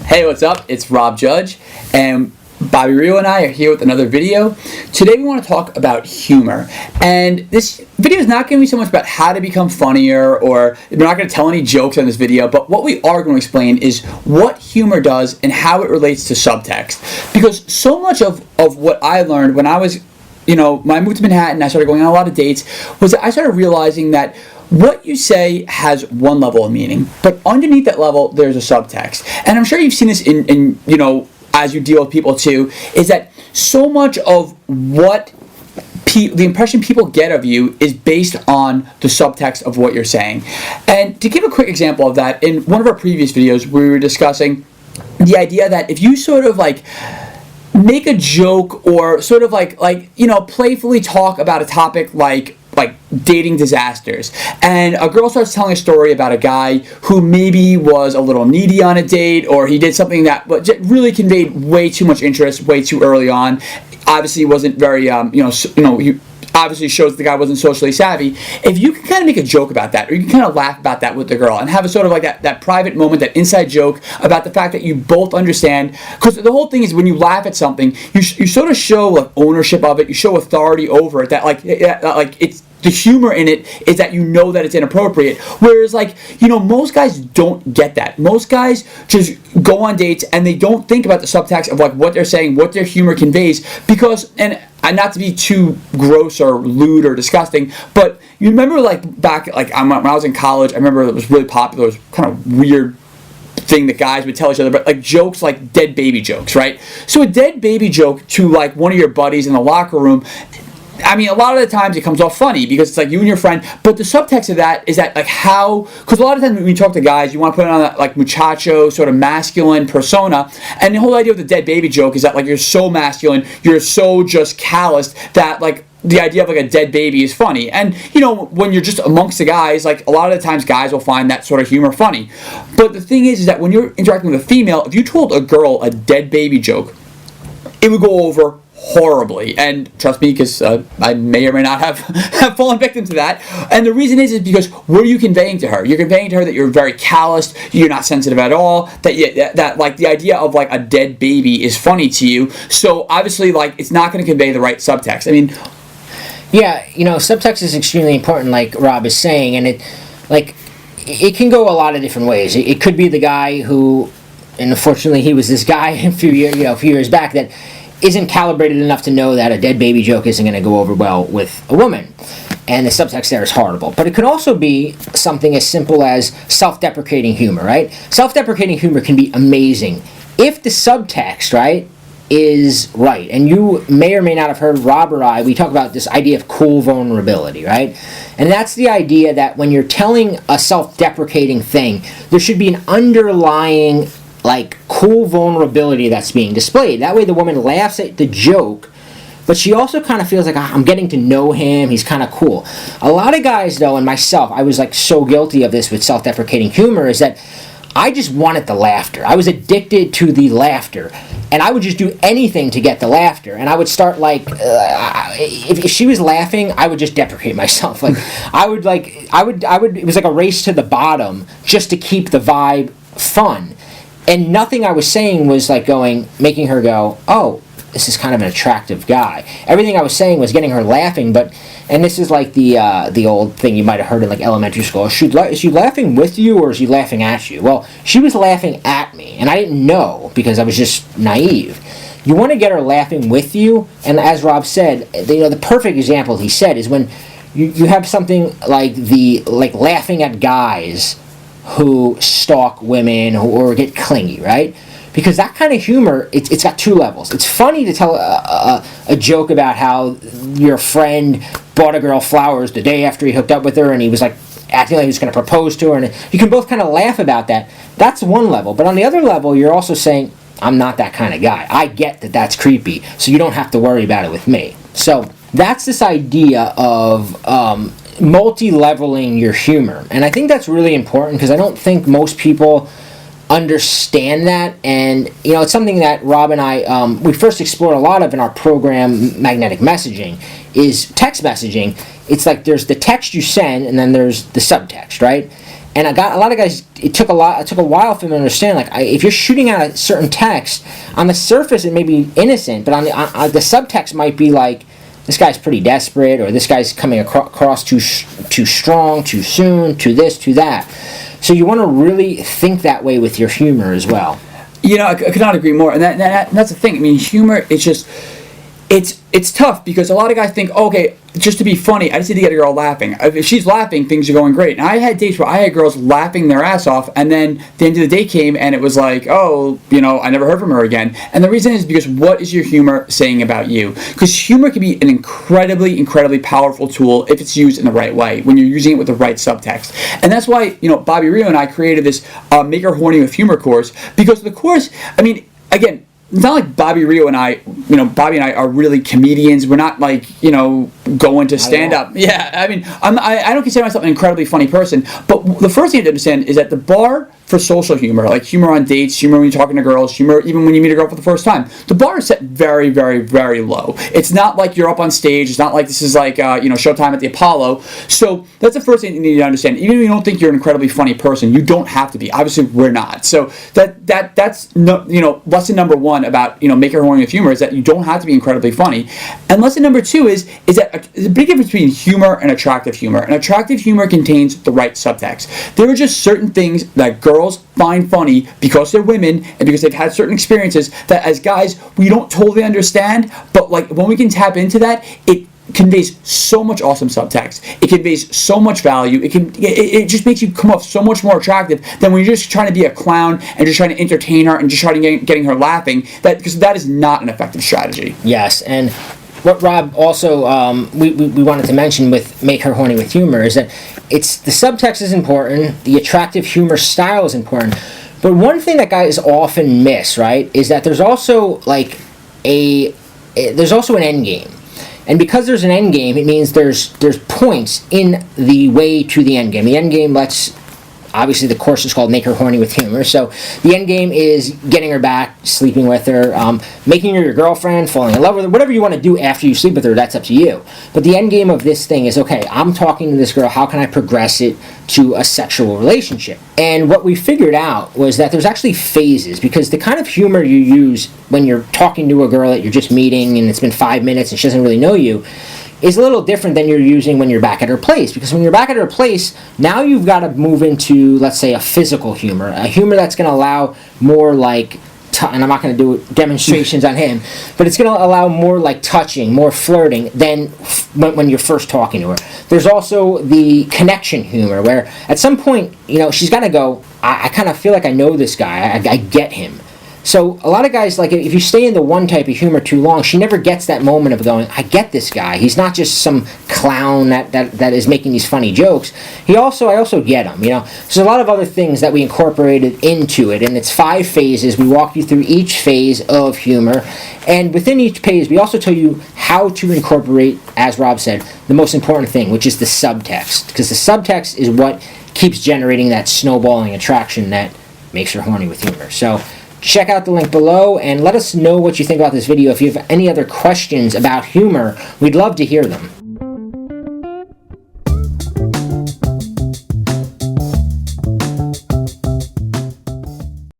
Hey, what's up? It's Rob Judge, and Bobby Rio and I are here with another video. Today we want to talk about humor, and this video is not going to be so much about how to become funnier, or we're not going to tell any jokes on this video, but what we are going to explain is what humor does and how it relates to subtext. Because so much of what I learned when I was, when I moved to Manhattan, I started going on a lot of dates, was that I started realizing that what you say has one level of meaning, but underneath that level, there's a subtext. And I'm sure you've seen this in as you deal with people too, is that so much of what the impression people get of you is based on the subtext of what you're saying. And to give a quick example of that, in one of our previous videos, we were discussing the idea that if you sort of like make a joke or sort of playfully talk about a topic like dating disasters, and a girl starts telling a story about a guy who maybe was a little needy on a date, or he did something that really conveyed way too much interest way too early on. Obviously wasn't very he obviously shows the guy wasn't socially savvy. If you can kind of make a joke about that, or you can kind of laugh about that with the girl and have a sort of like that private moment, that inside joke about the fact that you both understand, because the whole thing is when you laugh at something, you sort of show like ownership of it, you show authority over it, that like it's the humor in it is that you know that it's inappropriate. Whereas most guys don't get that. Most guys just go on dates and they don't think about the subtext of like what they're saying, what their humor conveys, because, and not to be too gross or lewd or disgusting, but you remember back when I was in college, I remember it was really popular, it was kind of weird thing that guys would tell each other, but like jokes like dead baby jokes, right? So a dead baby joke to like one of your buddies in the locker room, I mean, a lot of the times it comes off funny because it's like you and your friend, but the subtext of that is that because a lot of times when you talk to guys, you want to put on that like muchacho sort of masculine persona, and the whole idea of the dead baby joke is that like you're so masculine, you're so just calloused that like the idea of like a dead baby is funny. And when you're just amongst the guys, like a lot of the times guys will find that sort of humor funny. But the thing is that when you're interacting with a female, if you told a girl a dead baby joke, it would go over horribly, and trust me, because I may or may not have fallen victim to that. And the reason is because what are you conveying to her? You're conveying to her that you're very calloused, you're not sensitive at all, that like the idea of like a dead baby is funny to you. So obviously, like, it's not going to convey the right subtext. I mean, yeah, subtext is extremely important, like Rob is saying, and it can go a lot of different ways. It could be the guy who, and unfortunately, he was this guy a few years back that isn't calibrated enough to know that a dead baby joke isn't going to go over well with a woman, and the subtext there is horrible. But it could also be something as simple as self-deprecating humor, right? Self-deprecating humor can be amazing if the subtext, right, is right. And you may or may not have heard Rob or I, we talk about this idea of cool vulnerability, right? And that's the idea that when you're telling a self-deprecating thing, there should be an underlying like cool vulnerability that's being displayed. That way the woman laughs at the joke, but she also kind of feels like, I'm getting to know him, he's kind of cool. A lot of guys though, and myself, I was like so guilty of this with self-deprecating humor, is that I just wanted the laughter. I was addicted to the laughter, and I would just do anything to get the laughter. And I would start if she was laughing, I would just deprecate myself. Like it was like a race to the bottom just to keep the vibe fun. And nothing I was saying was making her go, oh, this is kind of an attractive guy. Everything I was saying was getting her laughing, and this is like the old thing you might have heard in like elementary school. Is she laughing with you or is she laughing at you? Well, she was laughing at me, and I didn't know because I was just naive. You want to get her laughing with you, and as Rob said, the perfect example he said is when you have something like laughing at guys who stalk women or get clingy, right? Because that kind of humor, it's got two levels. It's funny to tell a joke about how your friend bought a girl flowers the day after he hooked up with her, and he was like acting like he was going to propose to her, and you can both kind of laugh about that. That's one level. But on the other level, you're also saying, I'm not that kind of guy. I get that that's creepy, so you don't have to worry about it with me. So that's this idea of multi-leveling your humor. And I think that's really important because I don't think most people understand that. And it's something that Rob and I we first explored a lot of in our program Magnetic Messaging, is text messaging. It's like there's the text you send, and then there's the subtext, right? And a lot of guys, it took a while for them to understand, like, if you're shooting out a certain text, on the surface it may be innocent, but on the subtext might be like, this guy's pretty desperate, or this guy's coming across too strong, too soon, too this, too that. So you want to really think that way with your humor as well. I could not agree more. And that's the thing. I mean, humor is just, it's tough, because a lot of guys think, okay, just to be funny, I just need to get a girl laughing. If she's laughing, things are going great. And I had dates where I had girls laughing their ass off, and then the end of the day came, and it was like, oh, I never heard from her again. And the reason is because what is your humor saying about you? Because humor can be an incredibly, incredibly powerful tool if it's used in the right way, when you're using it with the right subtext. And that's why, Bobby Rio and I created this Make Her Horny with Humor course, because the course, I mean, again, it's not like Bobby Rio and I, Bobby and I are really comedians. We're not like, going to stand up. Yeah, I mean, I don't consider myself an incredibly funny person, but the first thing to understand is that the bar for social humor, like humor on dates, humor when you're talking to girls, humor even when you meet a girl for the first time, the bar is set very, very, very low. It's not like you're up on stage. It's not like this is like, Showtime at the Apollo. So that's the first thing you need to understand. Even if you don't think you're an incredibly funny person, you don't have to be. Obviously, we're not. So that's no, lesson number one about, Make Her Horny with Humor is that you don't have to be incredibly funny. And lesson number two is that there's a big difference between humor and attractive humor. And attractive humor contains the right subtext. There are just certain things that girls find funny because they're women and because they've had certain experiences that as guys we don't totally understand, but like when we can tap into that, it conveys so much awesome subtext. It conveys so much value. It just makes you come off so much more attractive than when you're just trying to be a clown and just trying to entertain her and just trying to getting her laughing. Because that is not an effective strategy. Yes, and what Rob also we wanted to mention with Make Her Horny with Humor is that the subtext is important, the attractive humor style is important, but one thing that guys often miss, right, is that there's also there's also an end game. And because there's an end game, it means there's points in the way to the end game. The end game obviously the course is called Make Her Horny with Humor. So the end game is getting her back, sleeping with her, making her your girlfriend, falling in love with her, whatever you want to do after you sleep with her, that's up to you. But the end game of this thing is, okay, I'm talking to this girl, how can I progress it to a sexual relationship? And what we figured out was that there's actually phases, because the kind of humor you use when you're talking to a girl that you're just meeting and it's been 5 minutes and she doesn't really know you is a little different than you're using when you're back at her place. Because when you're back at her place, now you've got to move into, let's say, a physical humor. A humor that's going to allow more like, and I'm not going to do demonstrations on him, but it's going to allow more like touching, more flirting than when you're first talking to her. There's also the connection humor, where at some point, she's got to go, I kind of feel like I know this guy, I get him. So a lot of guys, like, if you stay in the one type of humor too long, she never gets that moment of going, I get this guy. He's not just some clown that is making these funny jokes. I also get him, So there's a lot of other things that we incorporated into it, and it's 5 phases. We walk you through each phase of humor, and within each phase, we also tell you how to incorporate, as Rob said, the most important thing, which is the subtext, because the subtext is what keeps generating that snowballing attraction that makes her horny with humor. So check out the link below and let us know what you think about this video. If you have any other questions about humor, we'd love to hear them.